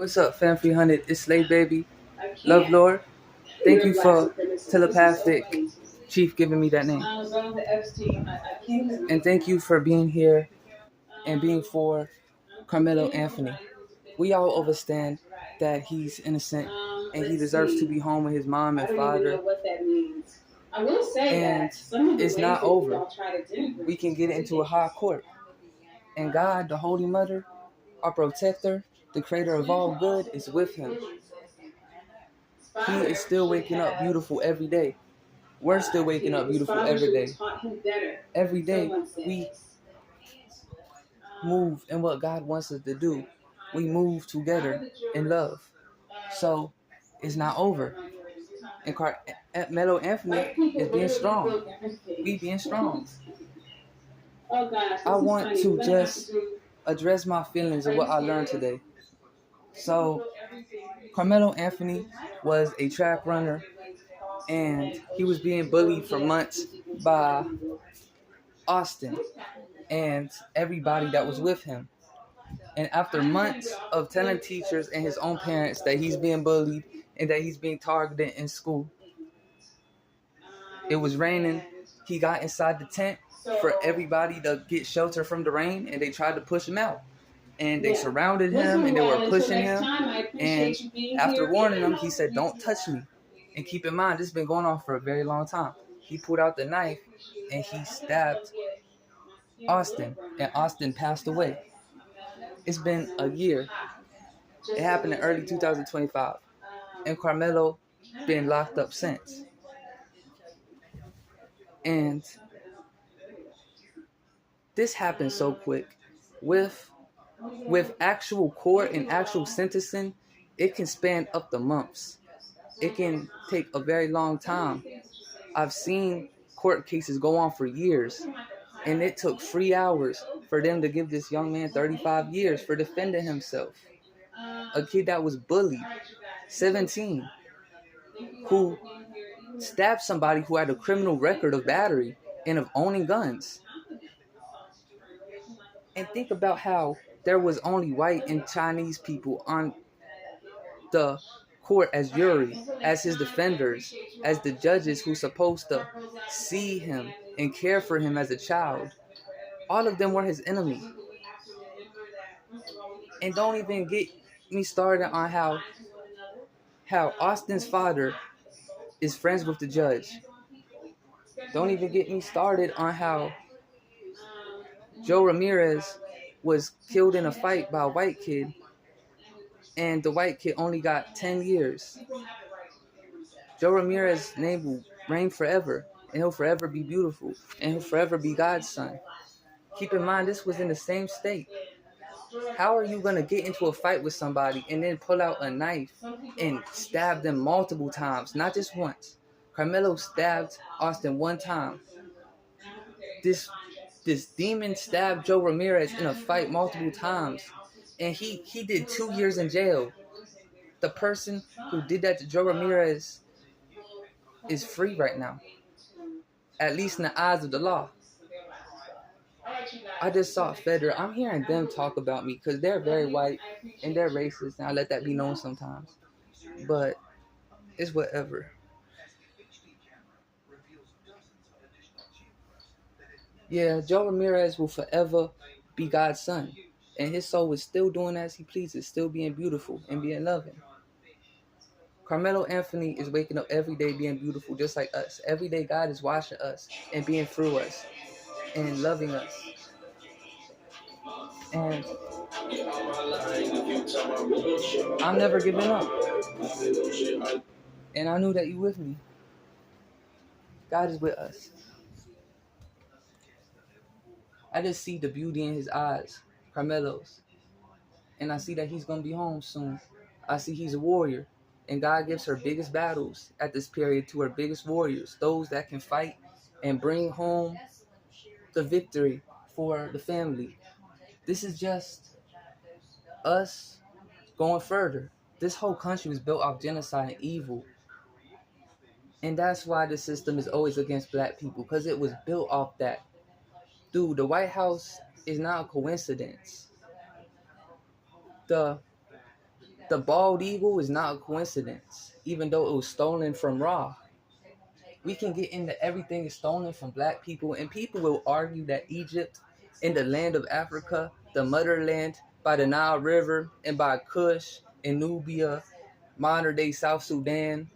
What's up, Fam 300? It's Slave Baby. Love Lord. Thank you for telepathic Chief giving me that name. And thank you for being here and being for Karmelo Anthony. We all understand that he's innocent and he deserves to be home with his mom and father. And it's not over. We can get into a high court. And God, the Holy Mother, our protector, the creator of all good, is with him. He is still waking up beautiful every day. We're still waking up beautiful every day. Every day we move in what God wants us to do. We move together in love. So it's not over. And Melo Anthony is being strong. We being strong. I want to just address my feelings of what I learned today. So Karmelo Anthony was a track runner and he was being bullied for months by Austin and everybody that was with him. And after months of telling teachers and his own parents that he's being bullied and that he's being targeted in school, it was raining. He got inside the tent for everybody to get shelter from the rain, and they tried to push him out. And they surrounded him, and they were pushing him. And after warning him, he said, "Don't touch me." And keep in mind, this has been going on for a very long time. He pulled out the knife, and he stabbed Austin, and Austin passed away. It's been a year. It happened in early 2025, and Karmelo been locked up since. And this happened so quick. With actual court and actual sentencing, it can span up to months. It can take a very long time. I've seen court cases go on for years, and it took 3 hours for them to give this young man 35 years for defending himself. A kid that was bullied, 17, who stabbed somebody who had a criminal record of battery and of owning guns. And think about how there was only white and Chinese people on the court as jury, as his defenders, as the judges who supposed to see him and care for him as a child. All of them were his enemy. And don't even get me started on how Austin's father is friends with the judge. Don't even get me started on how Joe Ramirez was killed in a fight by a white kid, and the white kid only got 10 years. Joe Ramirez's name will reign forever, and he'll forever be beautiful, and he'll forever be God's son. Keep in mind, this was in the same state. How are you going to get into a fight with somebody and then pull out a knife and stab them multiple times, not just once? Karmelo stabbed Austin one time. This demon stabbed Joe Ramirez in a fight multiple times, and he did 2 years in jail. The person who did that to Joe Ramirez is free right now, at least in the eyes of the law. I just saw Federer. I'm hearing them talk about me because they're very white and they're racist, and I let that be known sometimes. But it's whatever. Yeah, Joe Ramirez will forever be God's son, and his soul is still doing as he pleases, still being beautiful and being loving. Karmelo Anthony is waking up every day being beautiful just like us. Every day God is washing us and being through us and loving us. And I'm never giving up. And I knew that you with me. God is with us. I just see the beauty in his eyes, Karmelo's. And I see that he's going to be home soon. I see he's a warrior. And God gives her biggest battles at this period to her biggest warriors, those that can fight and bring home the victory for the family. This is just us going further. This whole country was built off genocide and evil. And that's why the system is always against black people, because it was built off that. Dude, the White House is not a coincidence. The The bald eagle is not a coincidence, even though it was stolen from Ra. We can get into everything is stolen from black people, and people will argue that Egypt, in the land of Africa, the motherland, by the Nile River, and by Kush and Nubia, modern day South Sudan,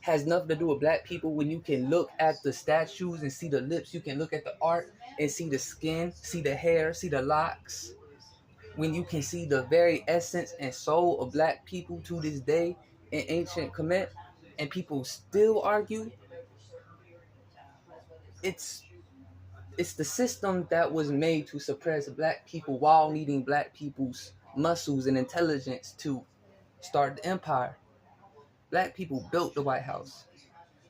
has nothing to do with black people. When you can look at the statues and see the lips, you can look at the art and see the skin, see the hair, see the locks. When you can see the very essence and soul of black people to this day in ancient Kemet, and people still argue, it's it's the system that was made to suppress black people while needing black people's muscles and intelligence to start the empire. Black people built the White House.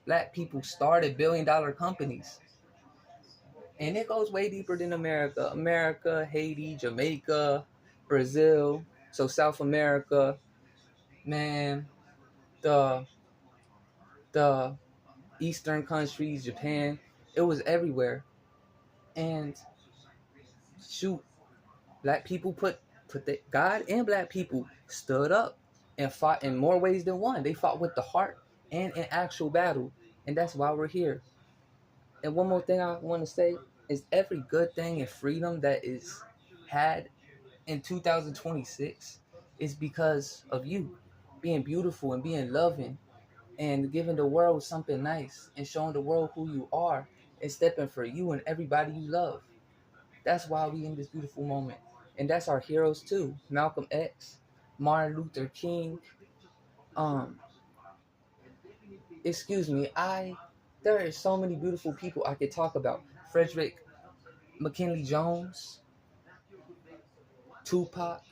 Black people started billion-dollar companies. And it goes way deeper than America. America, Haiti, Jamaica, Brazil, so South America, man, the the Eastern countries, Japan, it was everywhere. And shoot, black people God and black people stood up and fought in more ways than one. They fought with the heart and in actual battle. And that's why we're here. And one more thing I want to say is every good thing and freedom that is had in 2026 is because of you being beautiful and being loving and giving the world something nice and showing the world who you are and stepping for you and everybody you love. That's why we in this beautiful moment. And that's our heroes too. Malcolm X, Martin Luther King. Um, excuse me, there are so many beautiful people I could talk about. Frederick McKinley Jones, Tupac,